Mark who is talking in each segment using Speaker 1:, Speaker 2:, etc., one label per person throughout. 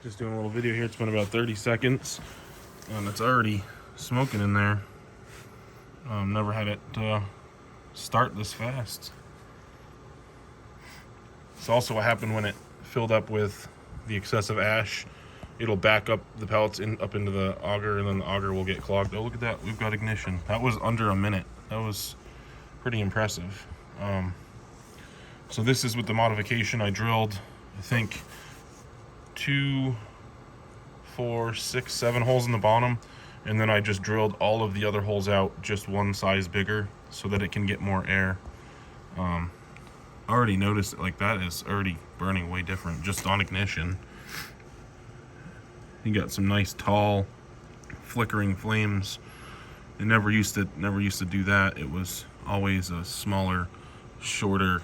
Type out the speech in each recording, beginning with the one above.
Speaker 1: Just doing a little video here. It's been about 30 seconds and it's already smoking in there. Never had it start this fast. It's also what happened when it filled up with the excessive ash. It'll back up the pellets up into the auger, and then the auger will get clogged. Oh, look at that. We've got ignition. That was under a minute. That was pretty impressive. So this is with the modification. I drilled, I think, 2, 4, 6, 7 holes in the bottom, and then I just drilled all of the other holes out just one size bigger so that it can get more air. I already noticed it, like that is already burning way different just on ignition. You got some nice tall flickering flames. It never used to do that. It was always a smaller, shorter,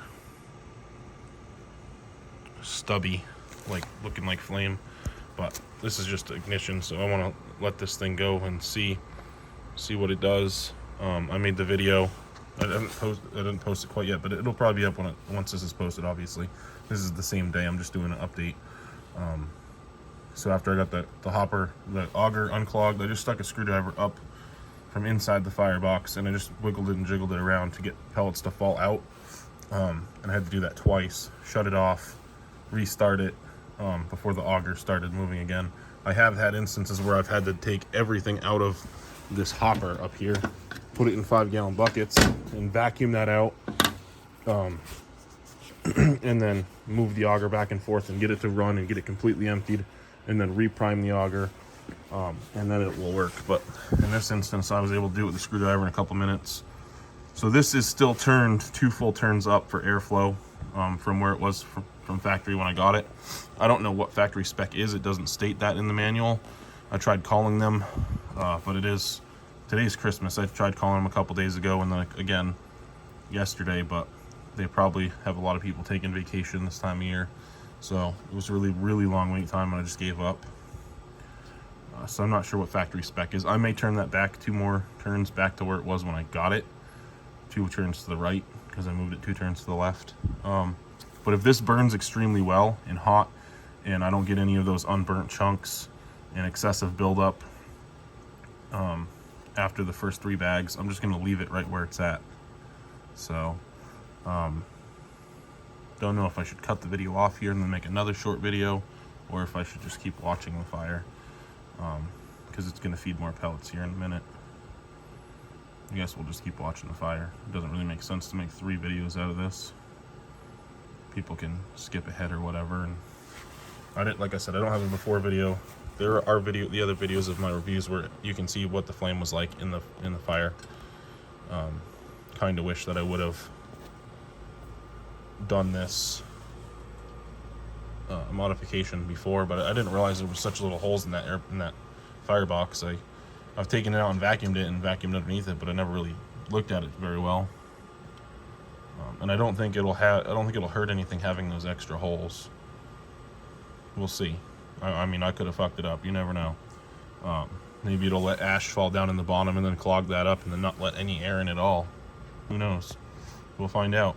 Speaker 1: stubby, like looking like flame. But this is just ignition, so I want to let this thing go and see what it does. I made the video. I didn't post it quite yet, but it'll probably be up once this is posted. Obviously, this is the same day. I'm just doing an update. So after I got the auger unclogged, I just stuck a screwdriver up from inside the firebox, and I just wiggled it and jiggled it around to get pellets to fall out. And I had to do that twice. Shut it off, restart it before the auger started moving again. I have had instances where I've had to take everything out of this hopper up here, put it in 5-gallon buckets, and vacuum that out, and then move the auger back and forth and get it to run and get it completely emptied, and then reprime the auger, and then it will work. But in this instance, I was able to do it with a screwdriver in a couple minutes. So this is still turned 2 full turns up for airflow from where it was from factory when I got it. I don't know what factory spec is. It doesn't state that in the manual. I tried calling them, but today's Christmas. I tried calling them a couple days ago and then again yesterday, but they probably have a lot of people taking vacation this time of year. So it was a really long wait time, and I just gave up. So I'm not sure what factory spec is. I may turn that back 2 more turns back to where it was when I got it. 2 turns to the right, because I moved it 2 turns to the left. But if this burns extremely well and hot, and I don't get any of those unburnt chunks and excessive buildup after the first 3 bags, I'm just going to leave it right where it's at. So don't know if I should cut the video off here and then make another short video, or if I should just keep watching the fire, because it's going to feed more pellets here in a minute. I guess we'll just keep watching the fire. It doesn't really make sense to make 3 videos out of this. People can skip ahead or whatever. And like I said, I don't have a before video. There are the other videos of my reviews where you can see what the flame was like in the fire. Kind of wish that I would have done this modification before, but I didn't realize there were such little holes in that firebox. I've taken it out and vacuumed it and vacuumed underneath it, but I never really looked at it very well. And I don't think it'll hurt anything having those extra holes. We'll see. I mean, I could have fucked it up. You never know. Maybe it'll let ash fall down in the bottom and then clog that up and then not let any air in at all. Who knows? We'll find out.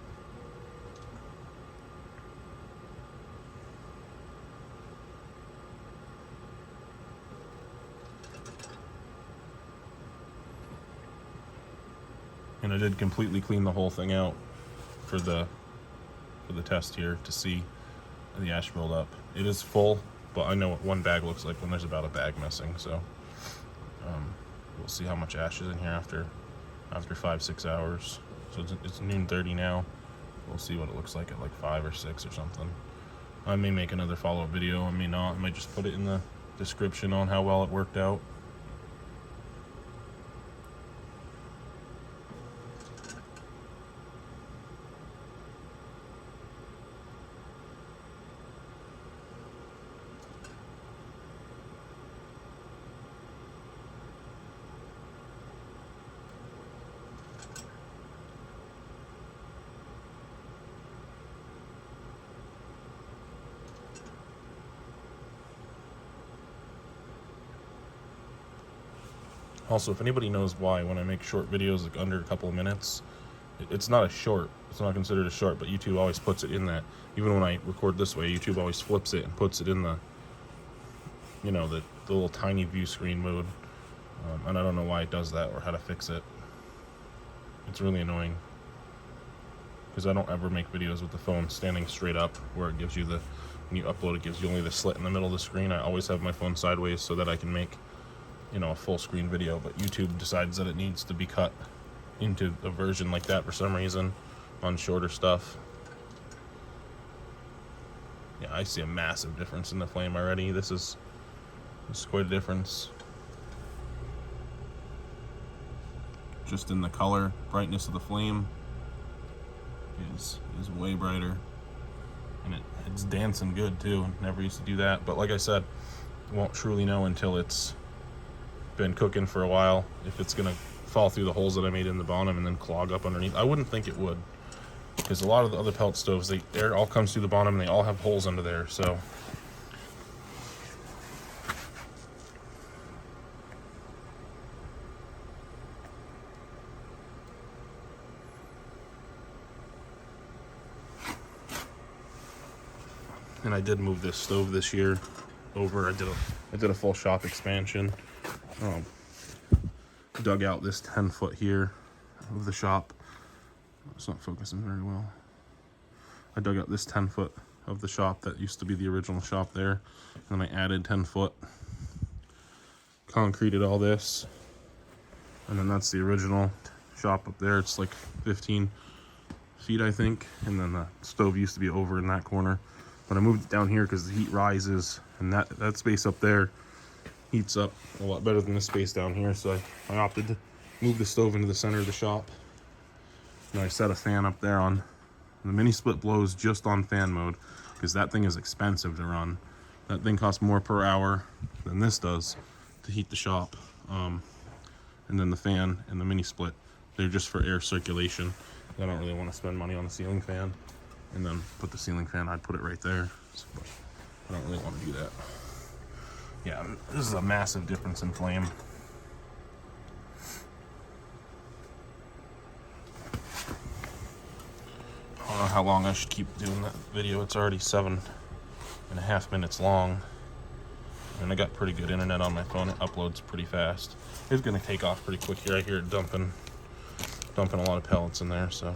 Speaker 1: And I did completely clean the whole thing out for the test here to see the ash buildup. It is full, but I know what 1 bag looks like when there's about a bag missing. So we'll see how much ash is in here after 5-6 hours. So it's noon 30 now. We'll see what it looks like at like 5 or 6 or something. I may make another follow-up video. I may not. I might just put it in the description on how well it worked out. Also, if anybody knows why when I make short videos like under a couple of minutes, it's not a short. It's not considered a short, but YouTube always puts it in that. Even when I record this way, YouTube always flips it and puts it in the you know, the little tiny view screen mode. And I don't know why it does that or how to fix it. It's really annoying, because I don't ever make videos with the phone standing straight up, where it gives you the, when you upload, it gives you only the slit in the middle of the screen. I always have my phone sideways so that I can make, you know, a full screen video, but YouTube decides that it needs to be cut into a version like that for some reason on shorter stuff. Yeah, I see a massive difference in the flame already. This is quite a difference. Just in the color, brightness of the flame is way brighter, and it's dancing good too. Never used to do that, but like I said, won't truly know until it's been cooking for a while if it's gonna fall through the holes that I made in the bottom and then clog up underneath. I wouldn't think it would, because a lot of the other pellet stoves, air all comes through the bottom and they all have holes under there. So and I did move this stove this year over. I did a full shop expansion. Dug out this 10-foot here of the shop. It's not focusing very well. I dug out this 10-foot of the shop that used to be the original shop there, and I added 10-foot, concreted all this, and then that's the original shop up there. It's like 15 feet, I think, and then the stove used to be over in that corner. But I moved it down here because the heat rises, and that space up there heats up a lot better than this space down here. So I opted to move the stove into the center of the shop. And I set a fan up there on. The mini split blows just on fan mode, because that thing is expensive to run. That thing costs more per hour than this does to heat the shop. And then the fan and the mini split, they're just for air circulation. I don't really want to spend money on the ceiling fan. And then put the ceiling fan, I'd put it right there. But I don't really want to do that. Yeah, this is a massive difference in flame. I don't know how long I should keep doing that video. It's already 7.5 minutes long. And I got pretty good internet on my phone. It uploads pretty fast. It's gonna take off pretty quick here. I hear it dumping a lot of pellets in there, so.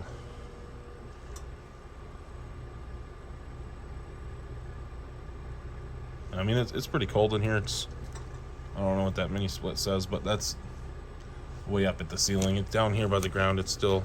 Speaker 1: I mean, it's pretty cold in here. I don't know what that mini split says, but that's way up at the ceiling. It's down here by the ground. It's still